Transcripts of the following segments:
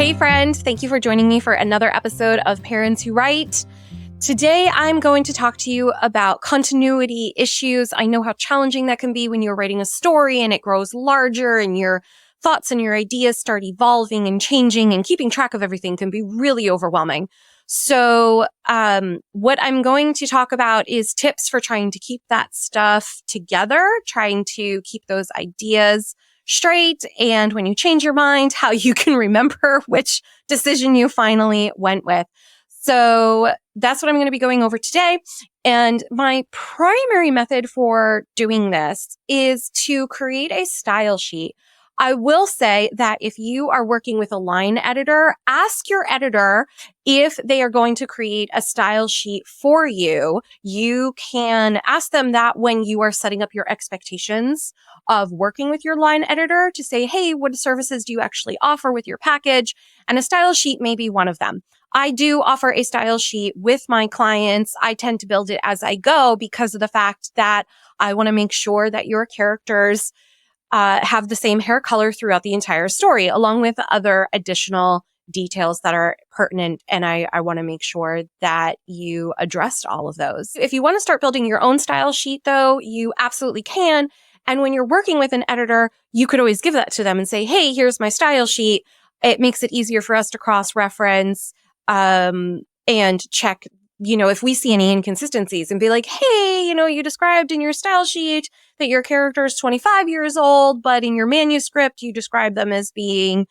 Hey friend, thank you for joining me for another episode of Parents Who Write. Today, I'm going to talk to you about continuity issues. I know how challenging that can be when you're writing a story and it grows larger and your thoughts and your ideas start evolving and changing, and keeping track of everything can be really overwhelming. So, what I'm going to talk about is tips for trying to keep that stuff together, trying to keep those ideas straight, and when you change your mind, how you can remember which decision you finally went with. So that's what I'm going to be going over today. And my primary method for doing this is to create a style sheet. I will say that if you are working with a line editor, ask your editor if they are going to create a style sheet for you. You can ask them that when you are setting up your expectations of working with your line editor, to say, hey, what services do you actually offer with your package? And a style sheet may be one of them. I do offer a style sheet with my clients. I tend to build it as I go because of the fact that I want to make sure that your characters have the same hair color throughout the entire story, along with other additional details that are pertinent. And I want to make sure that you addressed all of those. If you want to start building your own style sheet, though, you absolutely can. And when you're working with an editor, you could always give that to them and say, hey, here's my style sheet. It makes it easier for us to cross-reference and check, if we see any inconsistencies, and be like, hey, you described in your style sheet that your character is 25 years old, but in your manuscript, you describe them as being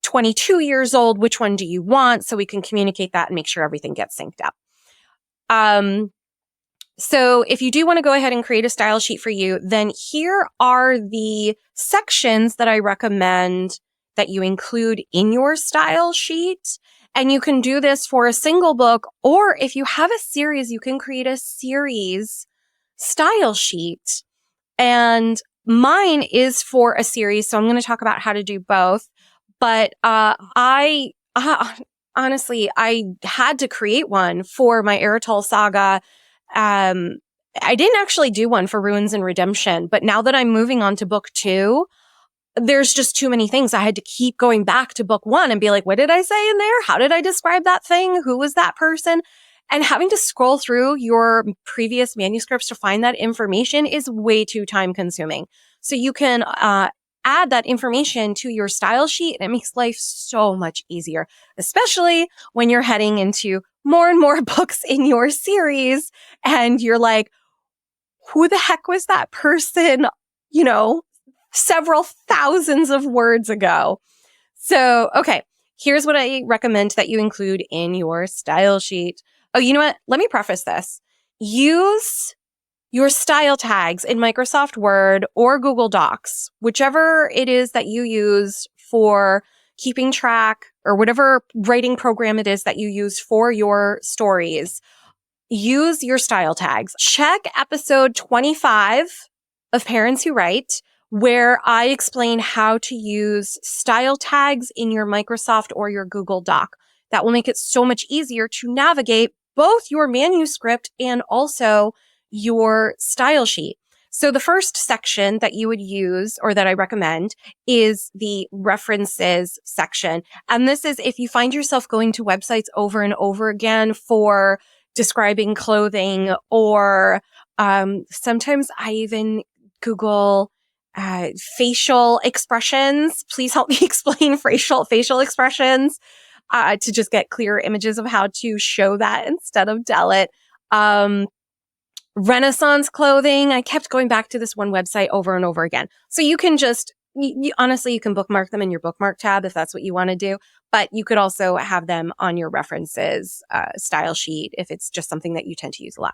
22 years old. Which one do you want? So we can communicate that and make sure everything gets synced up. So if you do want to go ahead and create a style sheet for you, then here are the sections that I recommend that you include in your style sheet. And you can do this for a single book, or if you have a series, you can create a series style sheet. And mine is for a series, so I'm going to talk about how to do both. But honestly, I had to create one for my Eritol saga. I didn't actually do one for Ruins and Redemption, but now that I'm moving on to book 2, there's just too many things. I had to keep going back to book 1 and be like, what did I say in there? How did I describe that thing? Who was that person? And having to scroll through your previous manuscripts to find that information is way too time consuming. So you can add that information to your style sheet, and it makes life so much easier, especially when you're heading into more and more books in your series and you're like, who the heck was that person, several thousands of words ago? So, okay, here's what I recommend that you include in your style sheet. Oh, you know what? Let me preface this. Use your style tags in Microsoft Word or Google Docs, whichever it is that you use for keeping track, or whatever writing program it is that you use for your stories. Use your style tags. Check episode 25 of Parents Who Write, where I explain how to use style tags in your Microsoft or your Google Doc. That will make it so much easier to navigate both your manuscript and also your style sheet. So the first section that you would use, or that I recommend, is the references section. And this is if you find yourself going to websites over and over again for describing clothing, or sometimes I even Google facial expressions. Please help me explain facial expressions to just get clear images of how to show that instead of tell it. Renaissance clothing. I kept going back to this one website over and over again. So you can just, honestly, you can bookmark them in your bookmark tab if that's what you want to do. But you could also have them on your references style sheet if it's just something that you tend to use a lot.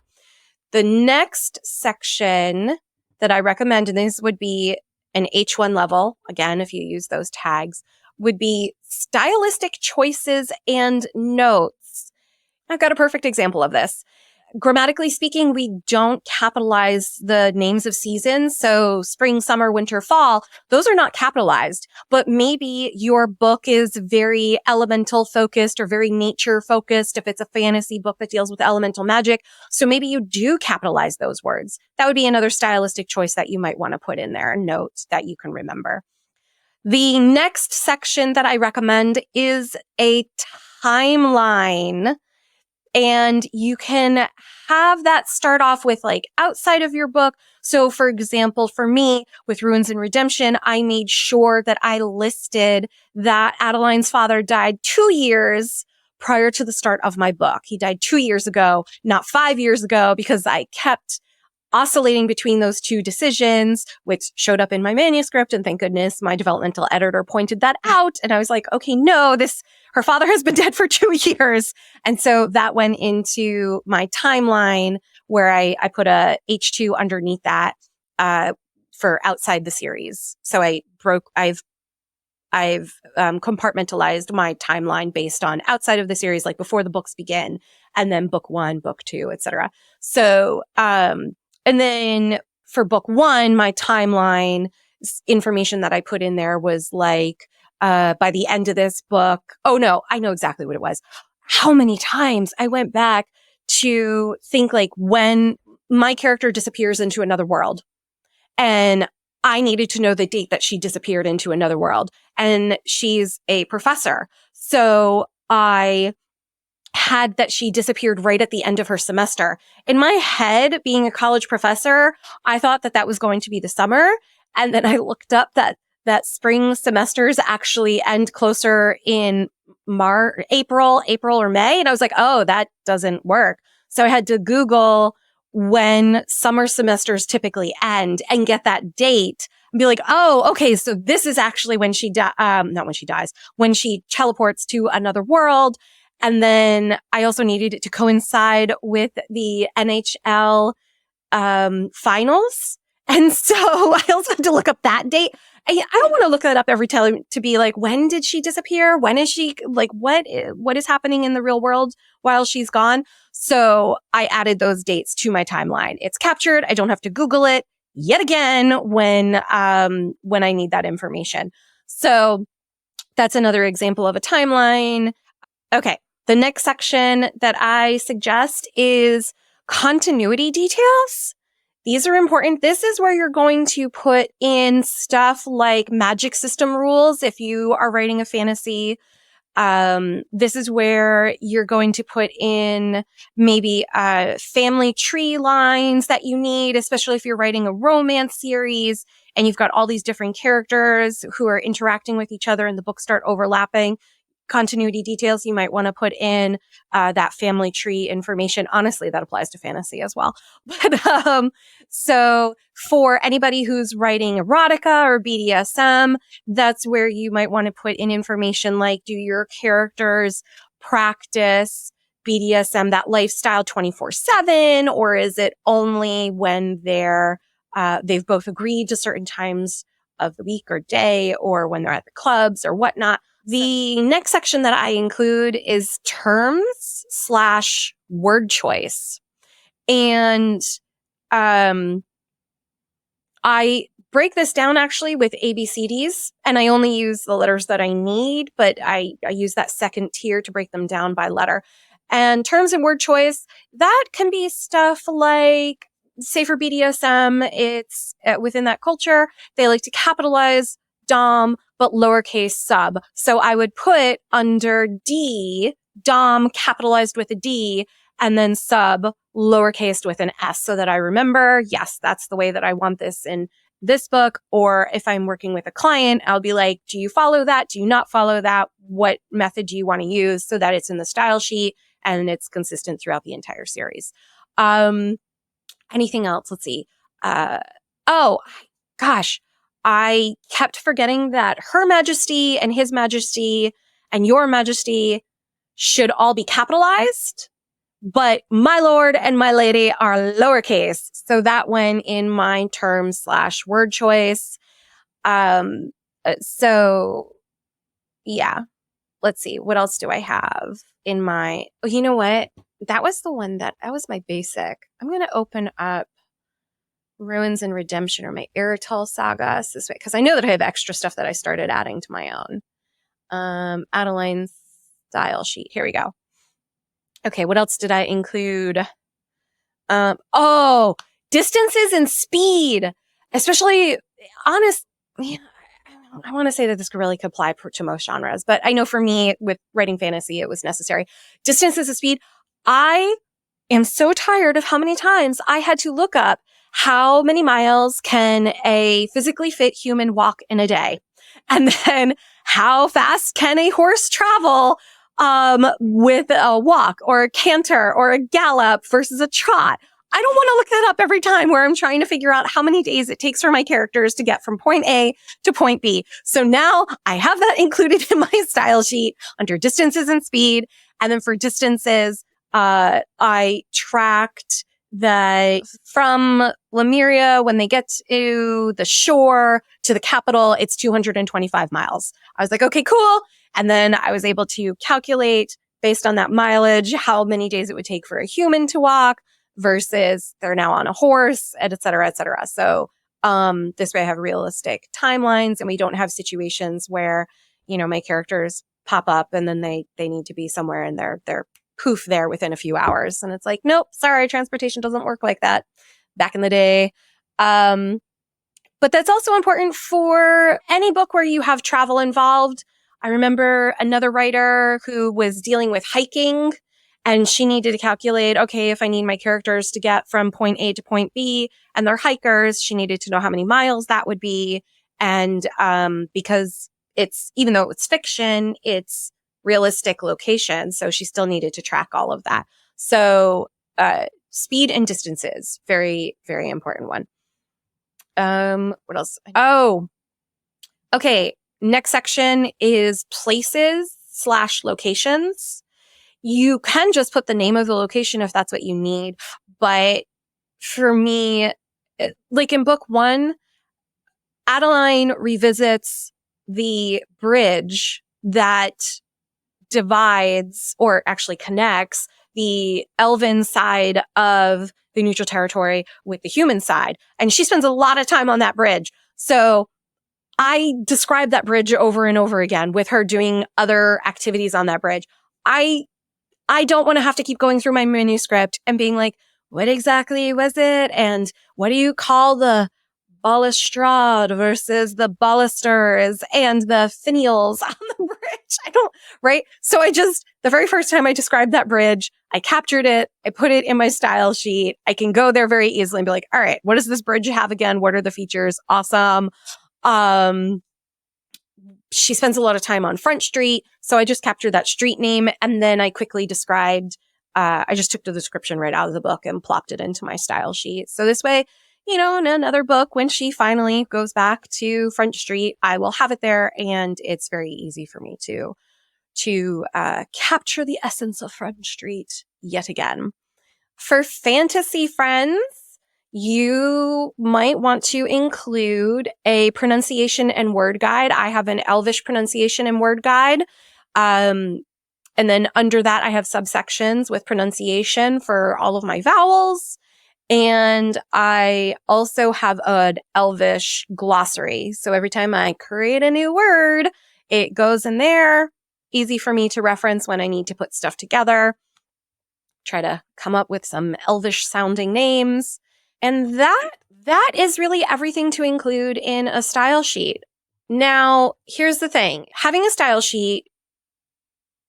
The next section that I recommend, and this would be an H1 level, again, if you use those tags, would be stylistic choices and notes. I've got a perfect example of this. Grammatically speaking, we don't capitalize the names of seasons. So spring, summer, winter, fall, those are not capitalized. But maybe your book is very elemental focused or very nature focused if it's a fantasy book that deals with elemental magic. So maybe you do capitalize those words. That would be another stylistic choice that you might want to put in there, a note that you can remember. The next section that I recommend is a timeline. And you can have that start off with like outside of your book. So for example, for me with Ruins and Redemption, I made sure that I listed that Adeline's father died 2 years prior to the start of my book. He died 2 years ago, not 5 years ago, because I kept oscillating between those two decisions, which showed up in my manuscript. And thank goodness my developmental editor pointed that out. And I was like, okay, no, her father has been dead for 2 years. And so that went into my timeline where I put a H2 underneath that, for outside the series. So I've compartmentalized my timeline based on outside of the series, like before the books begin, and then book 1, book 2, etc. So, and then for book 1, my timeline information that I put in there was like, by the end of this book, oh no, I know exactly what it was. How many times I went back to think like when my character disappears into another world, and I needed to know the date that she disappeared into another world. And she's a professor. So I had that she disappeared right at the end of her semester. In my head, being a college professor, I thought that was going to be the summer. And then I looked up that spring semesters actually end closer in April or May. And I was like, oh, that doesn't work. So I had to Google when summer semesters typically end and get that date and be like, oh, okay, so this is actually when not when she dies, when she teleports to another world. And then I also needed it to coincide with the NHL finals. And so I also had to look up that date. I don't want to look that up every time to be like, when did she disappear? When is she, like, what is happening in the real world while she's gone? So I added those dates to my timeline. It's captured. I don't have to Google it yet again when I need that information. So that's another example of a timeline. Okay. The next section that I suggest is continuity details. These are important. This is where you're going to put in stuff like magic system rules. If you are writing a fantasy, this is where you're going to put in maybe family tree lines that you need, especially if you're writing a romance series and you've got all these different characters who are interacting with each other and the books start overlapping. Continuity details, you might want to put in that family tree information. Honestly, that applies to fantasy as well. But so for anybody who's writing erotica or BDSM, that's where you might want to put in information like, do your characters practice BDSM, that lifestyle 24/7, or is it only when they've both agreed to certain times of the week or day, or when they're at the clubs or whatnot? The next section that I include is terms/word choice. And I break this down actually with ABCDs, and I only use the letters that I need, but I use that second tier to break them down by letter. And terms and word choice, that can be stuff like, say for BDSM, it's within that culture, they like to capitalize Dom, but lowercase sub. So I would put under D, Dom capitalized with a D, and then sub lowercase with an S, so that I remember, yes, that's the way that I want this in this book. Or if I'm working with a client, I'll be like, do you follow that? Do you not follow that? What method do you want to use so that it's in the style sheet and it's consistent throughout the entire series? Anything else? Let's see. Oh, gosh. I kept forgetting that Her Majesty and His Majesty and Your Majesty should all be capitalized, but My Lord and My Lady are lowercase. So that went in my term/word choice. So yeah, let's see. What else do I have in my, oh, you know what? That was my basic. I'm going to open up Ruins and Redemption or my Eritol saga this way, because I know that I have extra stuff that I started adding to my own. Adeline's style sheet. Here we go. Okay, what else did I include? Distances and speed, especially honest. Yeah, I want to say that this really could apply to most genres, but I know for me with writing fantasy, it was necessary. Distance is a speed. I am so tired of how many times I had to look up how many miles can a physically fit human walk in a day? And then how fast can a horse travel with a walk or a canter or a gallop versus a trot? I don't want to look that up every time where I'm trying to figure out how many days it takes for my characters to get from point A to point B. So now I have that included in my style sheet under distances and speed. And then for distances, I tracked that from Lemuria, when they get to the shore to the capital, it's 225 miles. I was like, okay, cool. And then I was able to calculate based on that mileage, how many days it would take for a human to walk versus they're now on a horse, et cetera, et cetera. So, this way I have realistic timelines and we don't have situations where, my characters pop up and then they need to be somewhere and they're poof there within a few hours. And it's like, nope, sorry, transportation doesn't work like that back in the day. But that's also important for any book where you have travel involved. I remember another writer who was dealing with hiking and she needed to calculate, okay, if I need my characters to get from point A to point B and they're hikers, she needed to know how many miles that would be. And because even though it's fiction, it's realistic location. So she still needed to track all of that. So speed and distances, very, very important one. What else? Oh, okay. Next section is places/locations. You can just put the name of the location if that's what you need. But for me, like in book 1, Adeline revisits the bridge that divides or actually connects the elven side of the neutral territory with the human side. And she spends a lot of time on that bridge. So I describe that bridge over and over again with her doing other activities on that bridge. I don't want to have to keep going through my manuscript and being like, what exactly was it? And what do you call the balustrade versus the balusters and the finials on the bridge? Right? So the very first time I described that bridge, I captured it, I put it in my style sheet. I can go there very easily and be like, all right, what does this bridge have again? What are the features? Awesome. She spends a lot of time on Front Street. So I just captured that street name. And then I quickly described, I just took the description right out of the book and plopped it into my style sheet. So this way, in another book, when she finally goes back to Front Street, I will have it there. And it's very easy for me to capture the essence of Front Street yet again. For fantasy friends, you might want to include a pronunciation and word guide. I have an Elvish pronunciation and word guide. And then under that, I have subsections with pronunciation for all of my vowels. And I also have an Elvish glossary. So every time I create a new word, it goes in there. Easy for me to reference when I need to put stuff together. Try to come up with some Elvish sounding names. And that is really everything to include in a style sheet. Now, here's the thing. Having a style sheet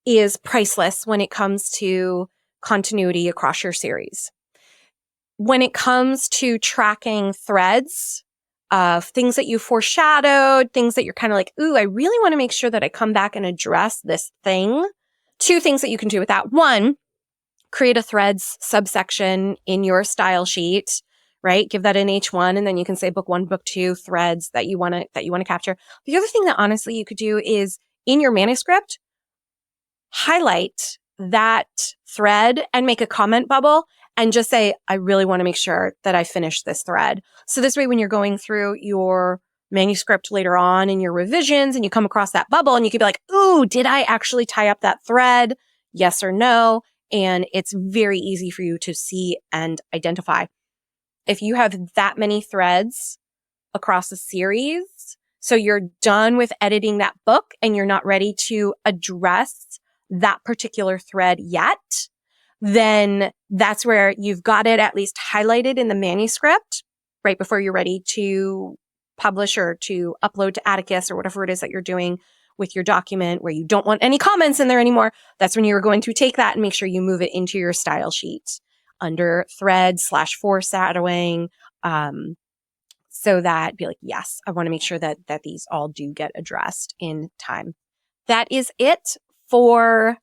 is priceless when it comes to continuity across your series. When it comes to tracking threads of things that you foreshadowed, things that you're kind of like, ooh, I really want to make sure that I come back and address this thing. 2 things that you can do with that. 1, create a threads subsection in your style sheet, right? Give that an H1 and then you can say book 1, book 2 threads that you want to capture. The other thing that honestly you could do is in your manuscript, highlight that thread and make a comment bubble and just say, I really want to make sure that I finish this thread. So this way, when you're going through your manuscript later on in your revisions and you come across that bubble and you could be like, ooh, did I actually tie up that thread? Yes or no? And it's very easy for you to see and identify. If you have that many threads across a series, so you're done with editing that book and you're not ready to address that particular thread yet, then that's where you've got it at least highlighted in the manuscript right before you're ready to publish or to upload to Atticus or whatever it is that you're doing with your document where you don't want any comments in there anymore, that's when you're going to take that and make sure you move it into your style sheet under thread/foreshadowing. So that be like, yes, I want to make sure that these all do get addressed in time. That is it for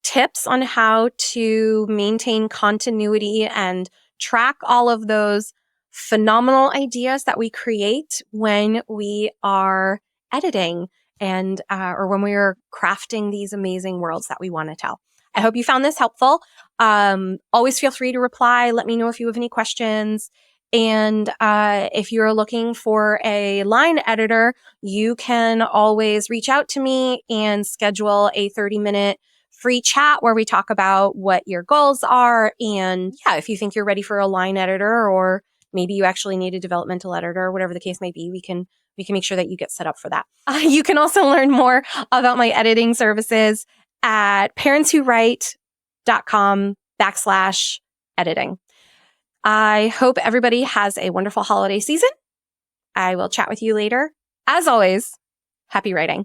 tips on how to maintain continuity and track all of those phenomenal ideas that we create when we are editing and or when we are crafting these amazing worlds that we want to tell. I hope you found this helpful. Always feel free to reply. Let me know if you have any questions. And if you're looking for a line editor, you can always reach out to me and schedule a 30-minute free chat where we talk about what your goals are. And yeah, if you think you're ready for a line editor, or maybe you actually need a developmental editor, whatever the case may be, we can make sure that you get set up for that. You can also learn more about my editing services at parentswhowrite.com/editing. I hope everybody has a wonderful holiday season. I will chat with you later. As always, happy writing.